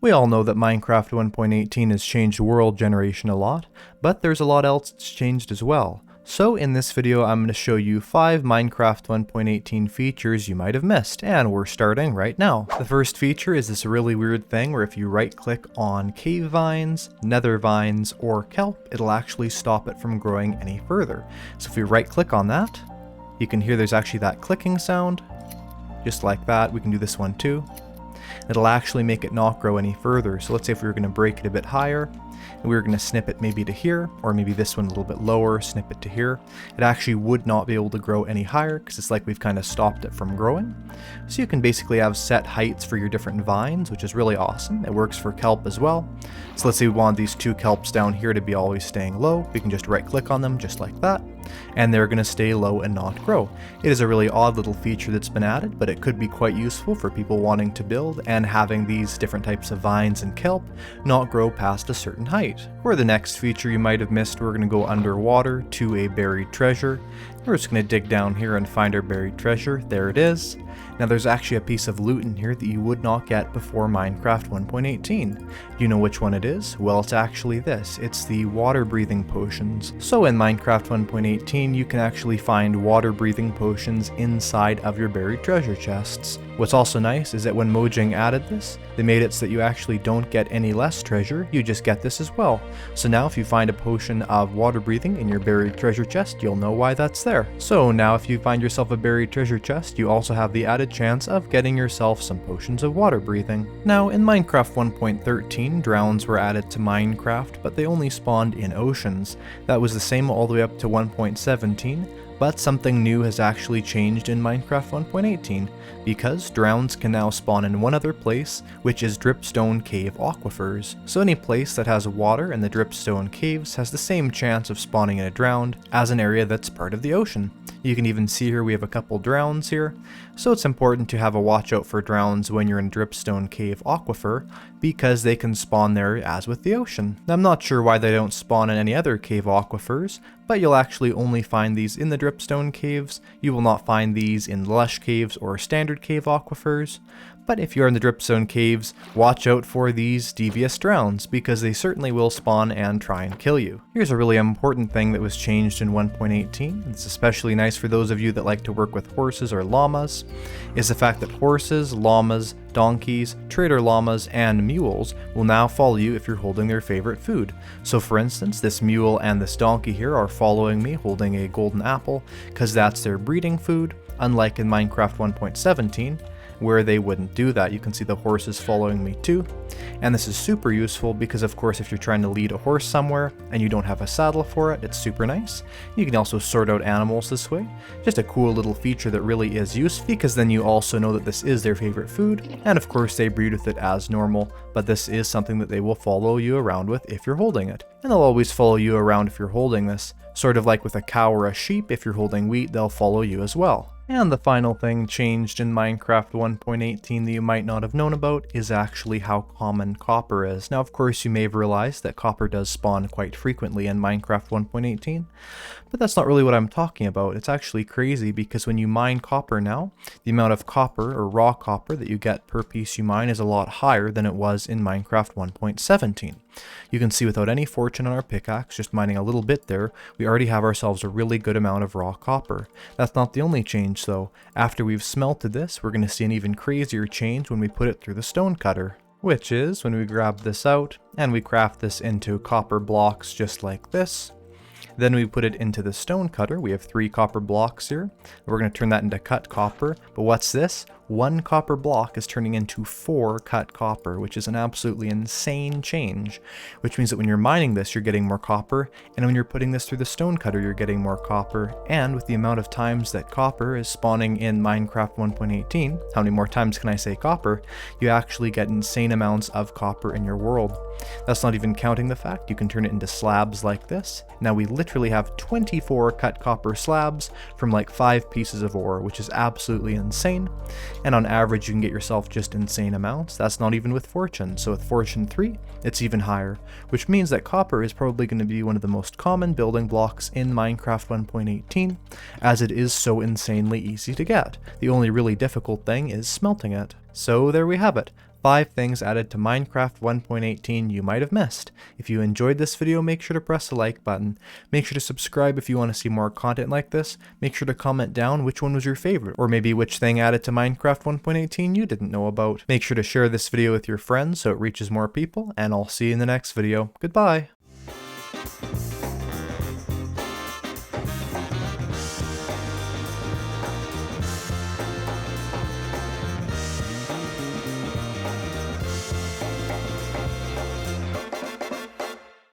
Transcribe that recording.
We all know that Minecraft 1.18 has changed world generation a lot, but there's a lot else that's changed as well. So in this video I'm going to show you 5 Minecraft 1.18 features you might have missed, and we're starting right now. The first feature is this really weird thing where if you right click on cave vines, nether vines, or kelp, it'll actually stop it from growing any further. So if we right click on that, you can hear there's actually that clicking sound, just like that. We can do this one too. It'll actually make it not grow any further. So let's say if we were going to break it a bit higher, and we were going to snip it maybe to here, or maybe this one a little bit lower, snip it to here, it actually would not be able to grow any higher because it's like we've kind of stopped it from growing. So you can basically have set heights for your different vines, which is really awesome. It works for kelp as well. So let's say we want these 2 kelps down here to be always staying low. We can just right click on them just like that, and they're going to stay low and not grow. It is a really odd little feature that's been added, but it could be quite useful for people wanting to build and having these different types of vines and kelp not grow past a certain height. For the next feature you might have missed, we're going to go underwater to a buried treasure. We're just going to dig down here and find our buried treasure. There it is. Now there's actually a piece of loot in here that you would not get before Minecraft 1.18. Do you know which one it is? Well, it's actually this. It's the water breathing potions. So in Minecraft 1.18 you can actually find water breathing potions inside of your buried treasure chests. What's also nice is that when Mojang added this, they made it so that you actually don't get any less treasure, you just get this as well. So now if you find a potion of water breathing in your buried treasure chest, you'll know why that's there. So now if you find yourself a buried treasure chest, you also have the added chance of getting yourself some potions of water breathing. Now in Minecraft 1.13, drowns were added to Minecraft, but they only spawned in oceans. That was the same all the way up to 1.17. But something new has actually changed in Minecraft 1.18, because drowns can now spawn in one other place, which is dripstone cave aquifers. So any place that has water in the dripstone caves has the same chance of spawning in a drowned as an area that's part of the ocean. You can even see here we have a couple drowns here, so it's important to have a watch out for drowns when you're in dripstone cave aquifer, because they can spawn there as with the ocean. I'm not sure why they don't spawn in any other cave aquifers, but you'll actually only find these in the dripstone caves. You will not find these in lush caves or standard cave aquifers. But if you're in the dripstone caves, watch out for these devious drowns, because they certainly will spawn and try and kill you. Here's a really important thing that was changed in 1.18, it's especially nice for those of you that like to work with horses or llamas, is the fact that horses, llamas, donkeys, trader llamas, and mules will now follow you if you're holding their favorite food. So for instance, this mule and this donkey here are following me holding a golden apple, because that's their breeding food, unlike in Minecraft 1.17, where they wouldn't do that. You can see the horses following me too. And this is super useful because of course if you're trying to lead a horse somewhere and you don't have a saddle for it, it's super nice. You can also sort out animals this way. Just a cool little feature that really is useful, because then you also know that this is their favorite food, and of course they breed with it as normal, but this is something that they will follow you around with if you're holding it. And they'll always follow you around if you're holding this. Sort of like with a cow or a sheep, if you're holding wheat, they'll follow you as well. And the final thing changed in Minecraft 1.18 that you might not have known about is actually how common copper is. Now of course you may have realized that copper does spawn quite frequently in Minecraft 1.18, but that's not really what I'm talking about. It's actually crazy because when you mine copper now, the amount of copper or raw copper that you get per piece you mine is a lot higher than it was in Minecraft 1.17. You can see without any fortune on our pickaxe, just mining a little bit there, we already have ourselves a really good amount of raw copper. That's not the only change though. After we've smelted this, we're going to see an even crazier change when we put it through the stone cutter, which is when we grab this out and we craft this into copper blocks just like this. Then we put it into the stone cutter. We have 3 copper blocks here. We're going to turn that into cut copper. But what's this? 1 copper block is turning into 4 cut copper, which is an absolutely insane change. Which means that when you're mining this, you're getting more copper, and when you're putting this through the stone cutter, you're getting more copper. And with the amount of times that copper is spawning in Minecraft 1.18, how many more times can I say copper? You actually get insane amounts of copper in your world. That's not even counting the fact you can turn it into slabs like this. Now we literally have 24 cut copper slabs from like 5 pieces of ore, which is absolutely insane. And on average you can get yourself just insane amounts. That's not even with fortune. So with fortune 3, it's even higher, which means that copper is probably going to be one of the most common building blocks in Minecraft 1.18, as it is so insanely easy to get. The only really difficult thing is smelting it. So there we have it. 5 things added to Minecraft 1.18 you might have missed. If you enjoyed this video, make sure to press the like button. Make sure to subscribe if you want to see more content like this. Make sure to comment down which one was your favorite, or maybe which thing added to Minecraft 1.18 you didn't know about. Make sure to share this video with your friends so it reaches more people, and I'll see you in the next video. Goodbye!